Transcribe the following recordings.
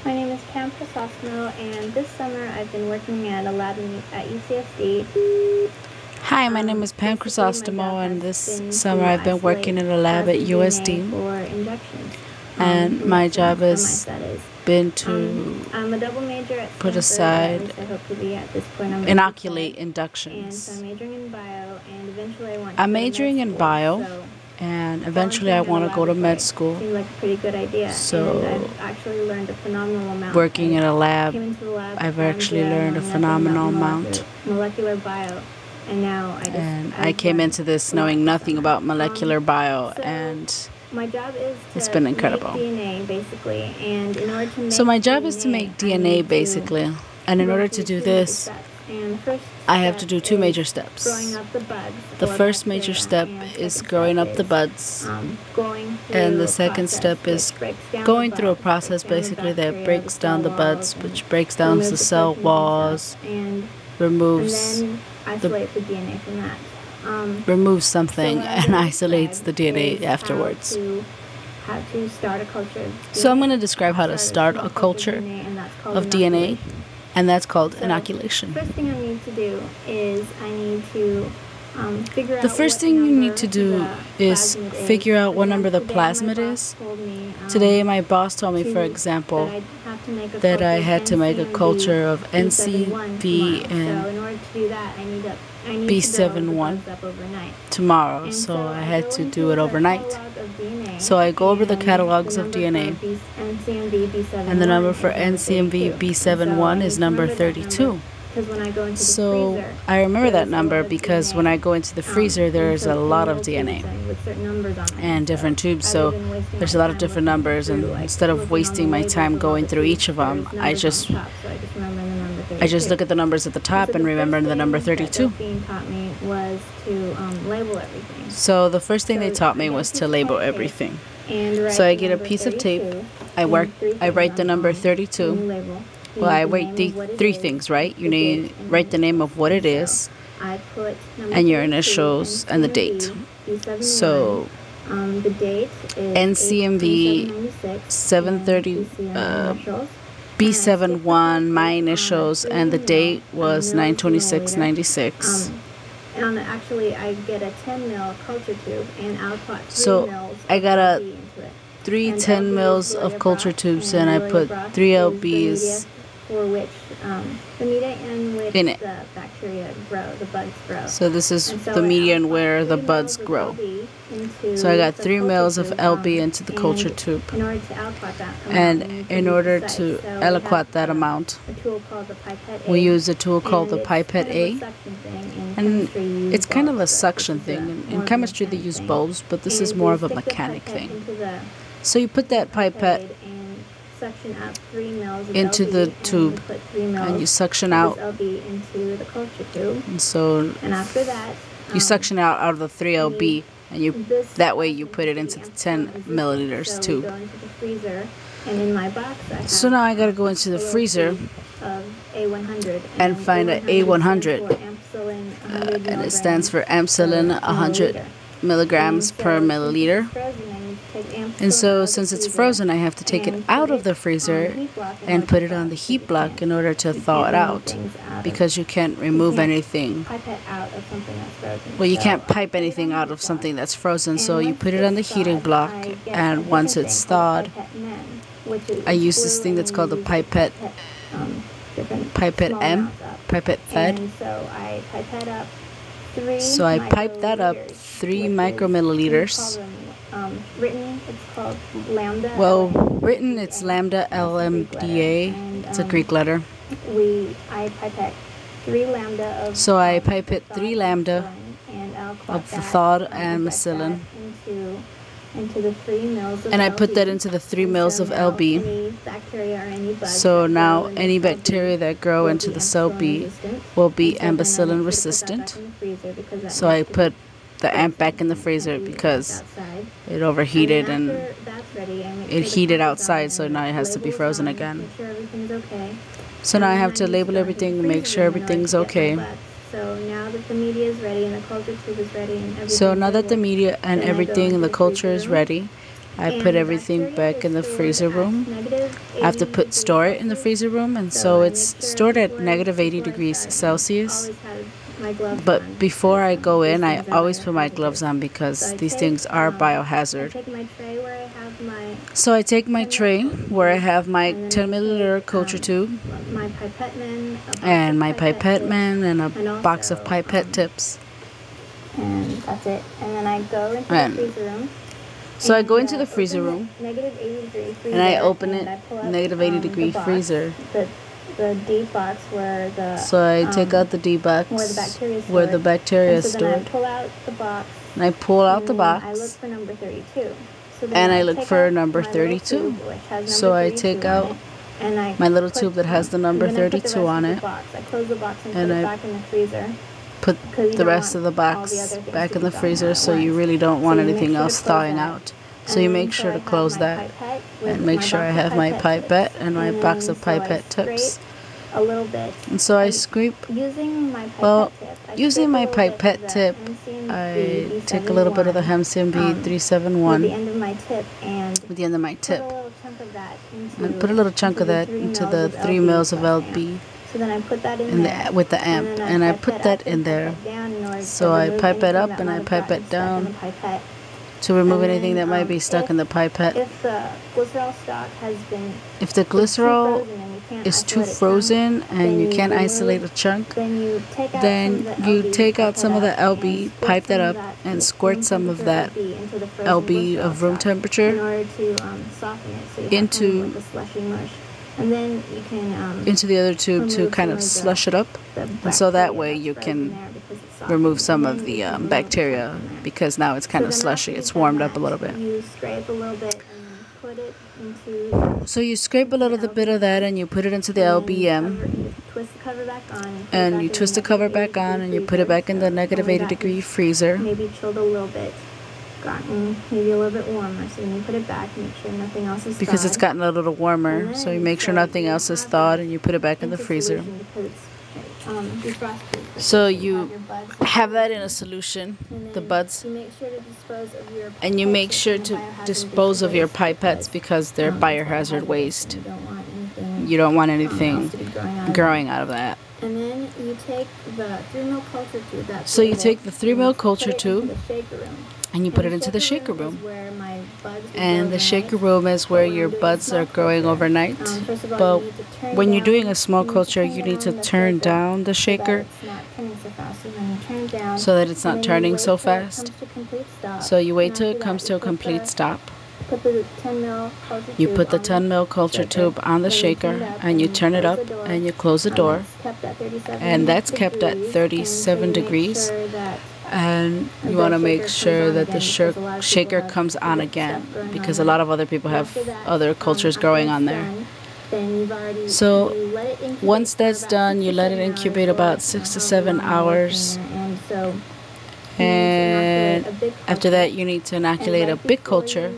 My name is Pam Chrysostomou, and this summer I've been working at a lab at UCSD. Hi, my name is Pam Chrysostomou, and this summer I've been working in a lab at USD. And my job has been to I'm a double major at put aside, I hope to be at this point. inoculate And inductions. so I'm majoring in bio, and eventually I want to I'm go to majoring med in school, bio, so and eventually I want to go to med school. Seemed like a pretty good idea. So, and I've actually learned a phenomenal amount. Working in a lab, came into the lab I've actually learned a knowing phenomenal nothing about amount. molecular bio, and now I came into this knowing nothing about molecular bio, so and my job is to it's been incredible. make DNA basically, and in order to make So my job is to make DNA basically, and in order to do this, I have to do two major steps. The first major step is growing up the buds, and the second step is going through a process basically that breaks down the buds, which breaks down the cell walls, removes isolate the DNA from that. removes something and isolates the DNA afterwards. How to start a culture. So I'm going to describe how to start a culture of DNA, and that's called inoculation. The first thing I need to do is I need to figure out The first thing you need to do is figure out what number the plasmid is. Today my boss told me, for example, that I had to make a culture of NCV and B71 tomorrow, so I had to do it overnight. So I go over the catalogs of DNA, and the number for NCMV B71 is number 32. So I remember that number because when I go into the freezer, there's a lot of DNA and different tubes, so there's a lot of different numbers, and instead of wasting my time going through each of them, I just look at the numbers at the top and remember the number 32. So the first thing they taught me was to label everything. So I get a piece of tape, I write the number 32. Well, I write the three things, right? You write the name of what it is, and your initials, and the date. So, NCMV 730, B71, my initials, and the date was 9/26/96. And actually, I get a 10 mil culture tube, and I'll put 3 so mils I got a into it. 10 mils of culture tubes, and I put 3 LBs for which the media in which in it. The bacteria grow, the buds grow. So this is the median where the buds grow. So I got 3 mils of LB into the culture tube. In order to aliquot that amount, And in order to aliquot that amount, we use a tool called the pipette A. And it's kind of a suction thing. In chemistry they use bulbs, but this is more of a mechanic thing. So you put that pipette suction out 3 mils of into LB, the tube, and you suction out LB into the culture tube. And so and after that, you suction out of the 3 LB, and that way you put it into the 10 milliliters tube. Go into the freezer, and in my box I have so now I gotta go into the freezer of A100 and find an A100, and it stands for Ampicillin 100 milligrams per milliliter. And so since it's frozen, I have to take it out of the freezer and put it on the heat block in order to thaw it out, because you can't remove anything. Well, you can't pipe anything out of something that's frozen, so you put it on the heating block, and once it's thawed, I use this thing that's called the pipette M, pipette fed. So I pipe that up 3 micromilliliters. Written, it's called lambda. Well, written it's lambda LMDA. It's a Greek letter. I pipette 3 lambda of. So I pipette 3 lambda of the thawed ampicillin, into the 3 mils of and I put that into the 3 mils of LB. So now any bacteria that grow into the cell B will be ampicillin resistant. So I put the amp back in the freezer because it overheated and it heated outside, so now it has to be frozen again. So now I have to label everything and make sure everything's okay. So now that the media is ready and the culture tube is ready and everything. So now that the media and everything and the culture is ready, I put everything back in the freezer room. I have to store it in the freezer room, and so it's stored at negative 80 degrees Celsius. But before I go in, I always put my gloves on because these things are biohazard. So I take my tray where I have my 10 milliliter culture tube, and my pipette man, and a box of pipette tips. And that's it. And then I go into the freezer room. So I go into the freezer room, -80-degree freezer, and I open it, negative 80-degree freezer. The deep box where the... So I take out the deep box where the bacteria is stored. And I pull out the box. And I pull out the box. I look for number 32. And I look for number 32. So I take out my little tube that has the number 32 on it. I close the box and put it back in the freezer. Put the rest of the box back in the freezer, so you really don't want anything else thawing out. So you make sure to close that, and make sure I have my pipette and my box of pipette tips. A little bit. And so I scrape. Using my pipette tip, I take a little bit of the HemCMV 371 with the end of my tip, and put a little chunk of that into the 3 mils of LB. So then I put that in there with the amp, and I put that in there. So I pipe it up and I pipe it down to remove anything that might be stuck in the pipette. If the glycerol stock has been, if the glycerol is too frozen and you can't isolate a chunk, then you take out some of the LB, pipe that up, and squirt some of that LB of room temperature in order to soften it, so you have the slushy mush. And then you can into the other tube to kind of slush it up, and so that way you can remove some of the bacteria, because now it's kind of slushy. It's warmed up a little bit. You scrape a little bit and put it into. So you scrape a little bit of that and you put it into the LBM. Twist the cover back on. And you twist the cover back on and you put it back in the negative 80-degree freezer. Maybe chilled a little bit. Gotten maybe a little bit warmer, so then you put it back, make sure nothing else is thawed. Because it's gotten a little warmer, so you make sure nothing else is thawed and you put it back in the freezer. So you have that in a solution, the buds, and you make sure to dispose of your pipettes because they're biohazard waste. You don't want anything growing out of that. And then you take the 3 mil culture tube. So you take the 3 mil culture tube and you put it into the shaker room. And the shaker room is where your buds are growing overnight. But when you're doing a small culture, you need to turn down the shaker so that it's not turning so fast. So you wait till it comes to a complete stop. You put the 10 mil culture tube on the shaker and you turn it up and you close the door, and that's kept at 37 degrees, and you want to make sure that the shaker comes on again, because a lot of other people have other cultures growing on there. So once that's done, you let it incubate about 6 to 7 hours. And after that, you need to inoculate a big culture.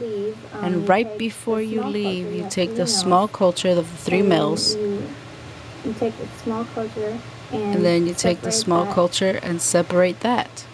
And right before you leave, you take the small culture of the 3 mils. And then you take the small culture and separate that.